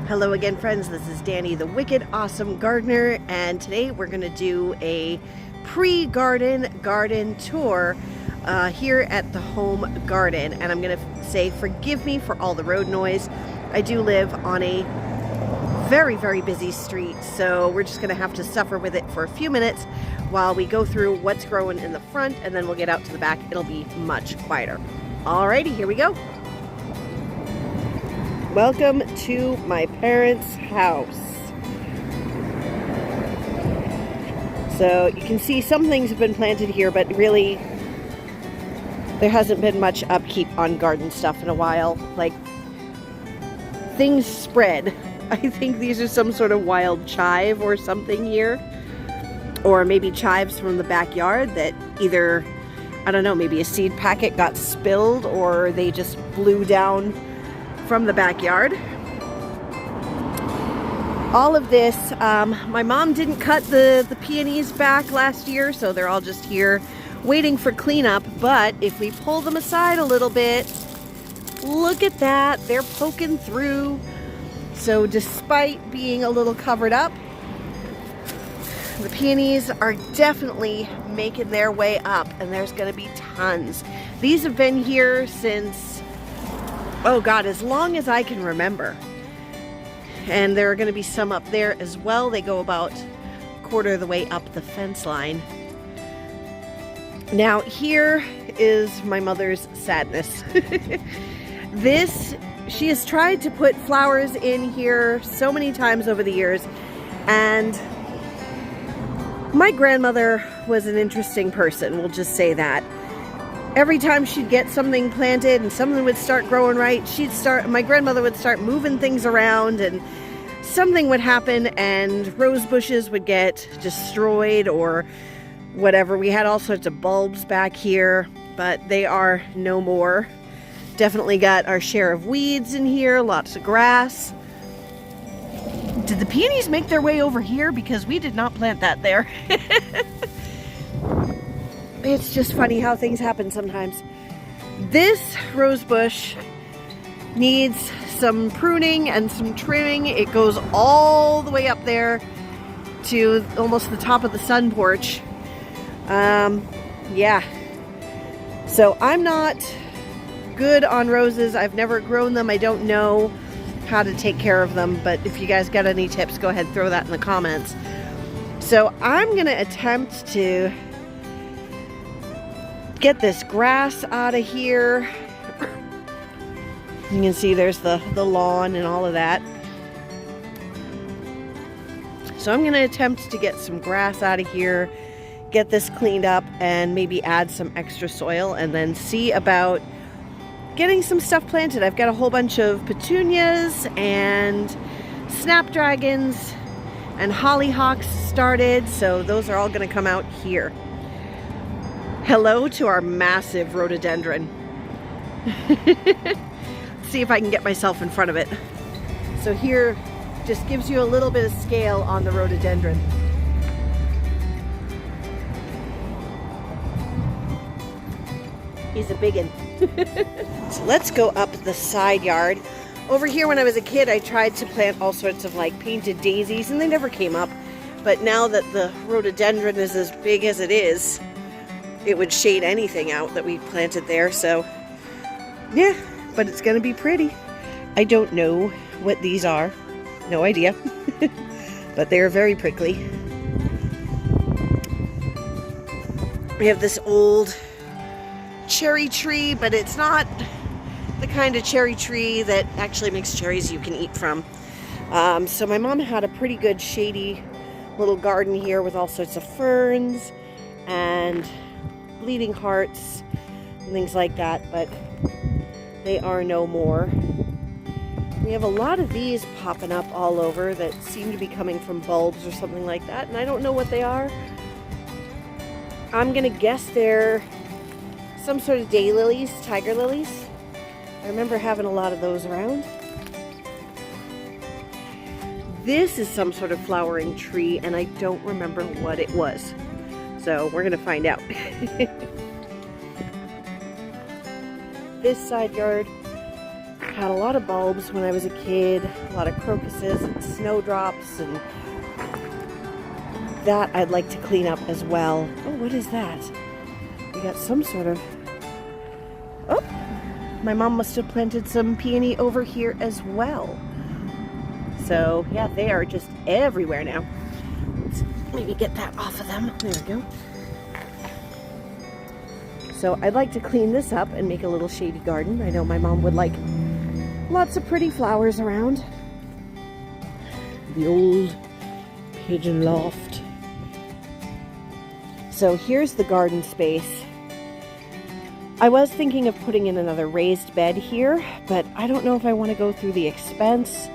Hello again, friends. This is Danny, the Wicked Awesome Gardener, and today we're going to do a garden tour here at the home garden. And I'm going to say forgive me for all the road noise. I do live on a very busy street, so we're just going to have to suffer with it for a few minutes while we go through what's growing in the front, and then we'll get out to the back. It'll be much quieter. Alrighty, here we go. Welcome to my parents' house. So you can see some things have been planted here, but really there hasn't been much upkeep on garden stuff in a while. Like, things spread. I think these are some sort of wild chive or something here. Or maybe chives from the backyard that either, I don't know, maybe a seed packet got spilled or they just blew down from the backyard. All of this, my mom didn't cut the peonies back last year, so they're all just here waiting for cleanup. But if we pull them aside a little bit, look at that, they're poking through. So despite being a little covered up, the peonies are definitely making their way up, and there's going to be tons. These have been here since, oh God, as long as I can remember. And there are going to be some up there as well. They go about a quarter of the way up the fence line. Now here is my mother's sadness. She has tried to put flowers in here so many times over the years, and my grandmother was an interesting person, we'll just say that. Every time she'd get something planted and something would start growing right, my grandmother would start moving things around, and something would happen and rose bushes would get destroyed or whatever. We had all sorts of bulbs back here, but they are no more. Definitely got our share of weeds in here, lots of grass. Did the peonies make their way over here? Because we did not plant that there. It's just funny how things happen sometimes. This rose bush needs some pruning and some trimming. It goes all the way up there to almost the top of the sun porch. Yeah. So I'm not good on roses. I've never grown them. I don't know how to take care of them, but if you guys got any tips, go ahead and throw that in the comments. So I'm gonna attempt to get this grass out of here. You can see there's the lawn and all of that. So I'm gonna attempt to get some grass out of here, get this cleaned up, and maybe add some extra soil, and then see about getting some stuff planted. I've got a whole bunch of petunias and snapdragons and hollyhocks started, so those are all going to come out here. Hello to our massive rhododendron. See if I can get myself in front of it. So here just gives you a little bit of scale on the rhododendron. He's a biggin. So let's go up the side yard. Over here when I was a kid, I tried to plant all sorts of like painted daisies and they never came up. But now that the rhododendron is as big as it is, it would shade anything out that we planted there. So yeah, but it's gonna be pretty. I don't know what these are. No idea. But they're very prickly. We have this old cherry tree, but it's not the kind of cherry tree that actually makes cherries you can eat from. So my mom had a pretty good shady little garden here with all sorts of ferns and bleeding hearts and things like that, but they are no more. We have a lot of these popping up all over that seem to be coming from bulbs or something like that, and I don't know what they are. I'm gonna guess they're some sort of daylilies, tiger lilies. I remember having a lot of those around. This is some sort of flowering tree, and I don't remember what it was. So we're gonna find out. This side yard had a lot of bulbs when I was a kid, a lot of crocuses and snowdrops, and that I'd like to clean up as well. Oh, what is that? We got some sort of... Oh, my mom must have planted some peony over here as well. So, yeah, they are just everywhere now. Let's maybe get that off of them. There we go. So I'd like to clean this up and make a little shady garden. I know my mom would like lots of pretty flowers around. The old pigeon loft. So here's the garden space. I was thinking of putting in another raised bed here, but I don't know if I want to go through the expense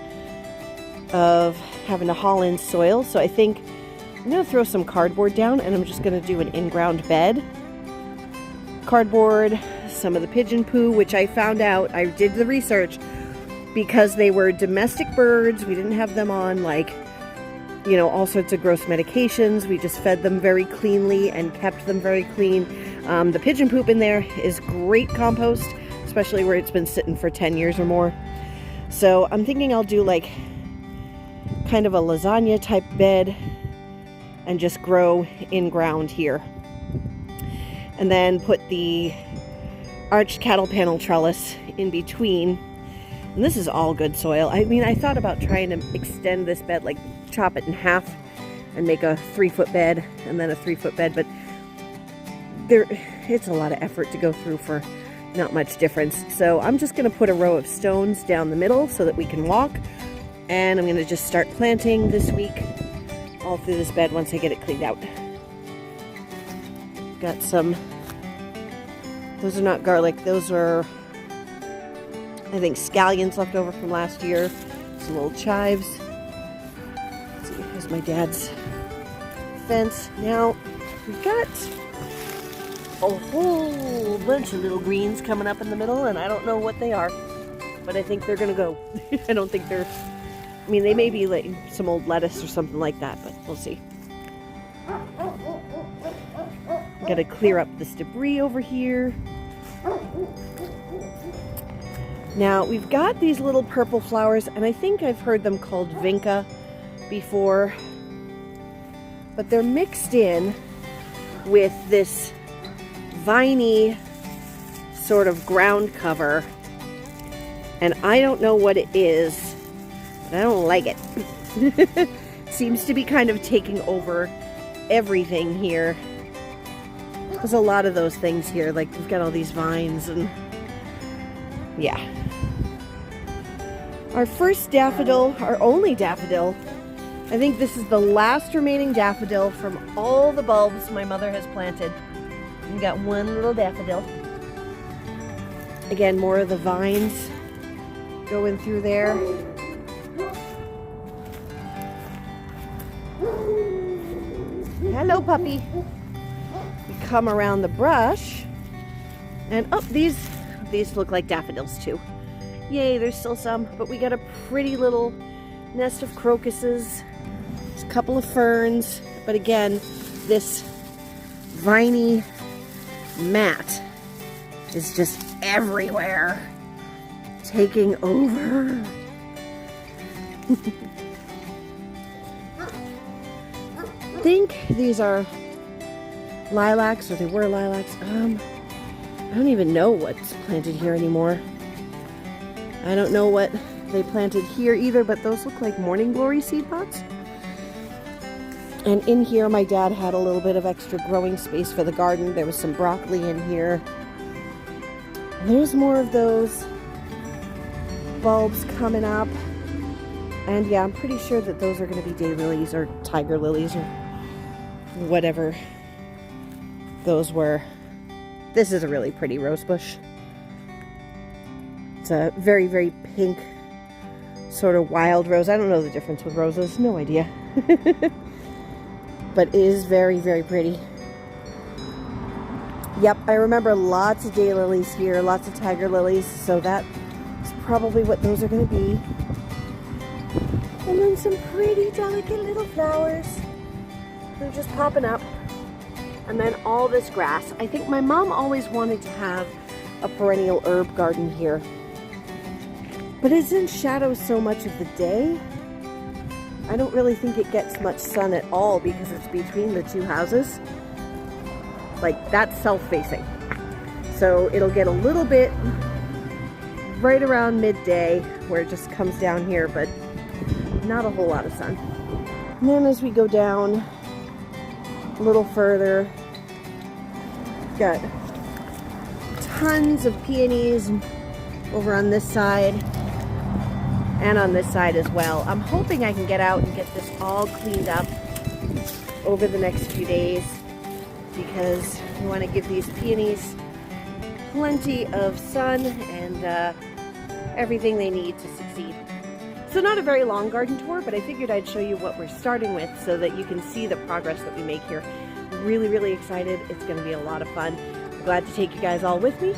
of having to haul in soil. So I think I'm going to throw some cardboard down and I'm just going to do an in-ground bed. Cardboard, some of the pigeon poo, which I found out, I did the research, because they were domestic birds. We didn't have them on like, you know, all sorts of gross medications. We just fed them very cleanly and kept them very clean. The pigeon poop in there is great compost, especially where it's been sitting for 10 years or more. So I'm thinking I'll do like kind of a lasagna type bed and just grow in ground here. And then put the arched cattle panel trellis in between. And this is all good soil. I mean, I thought about trying to extend this bed, like chop it in half and make a 3-foot bed and then a 3-foot bed, but it's a lot of effort to go through for not much difference. So I'm just going to put a row of stones down the middle so that we can walk. And I'm going to just start planting this week all through this bed once I get it cleaned out. Got some, those are not garlic, those are, I think, scallions left over from last year. Some old chives. Let's see, here's my dad's fence. Now, we've got a whole bunch of little greens coming up in the middle, and I don't know what they are, but I think they're gonna go. I don't think they're, I mean, they may be like some old lettuce or something like that, but we'll see. Got to clear up this debris over here. Now we've got these little purple flowers, and I think I've heard them called vinca before, but they're mixed in with this viney sort of ground cover, and I don't know what it is, but I don't like it. Seems to be kind of taking over everything here. There's a lot of those things here, like we've got all these vines, and yeah. Our first daffodil, our only daffodil, I think this is the last remaining daffodil from all the bulbs my mother has planted. We got one little daffodil. Again, more of the vines going through there. Hello, puppy. Come around the brush, and oh, these look like daffodils too. Yay, there's still some, but we got a pretty little nest of crocuses, a couple of ferns, but again, this viney mat is just everywhere, taking over. I think these are lilacs, or they were lilacs. I don't even know what's planted here anymore. I don't know what they planted here either, but those look like morning glory seed pots. And in here, my dad had a little bit of extra growing space for the garden. There was some broccoli in here. And there's more of those bulbs coming up. And yeah, I'm pretty sure that those are going to be daylilies or tiger lilies or whatever those were. This is a really pretty rose bush. It's a very, very pink sort of wild rose. I don't know the difference with roses. No idea. But it is very, very pretty. Yep, I remember lots of daylilies here, lots of tiger lilies, so that is probably what those are going to be. And then some pretty delicate little flowers. They're just popping up. And then all this grass. I think my mom always wanted to have a perennial herb garden here. but it's in shadow so much of the day. I don't really think it gets much sun at all because it's between the two houses. Like, that's south-facing. So it'll get a little bit right around midday where it just comes down here, but not a whole lot of sun. And then as we go down a little further, got tons of peonies over on this side and on this side as well. I'm hoping I can get out and get this all cleaned up over the next few days because we want to give these peonies plenty of sun and everything they need to succeed. So not a very long garden tour, but I figured I'd show you what we're starting with so that you can see the progress that we make here. Really, really excited. It's going to be a lot of fun. I'm glad to take you guys all with me.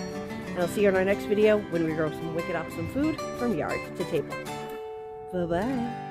And I'll see you in our next video when we grow some wicked awesome food from yard to table. Bye-bye.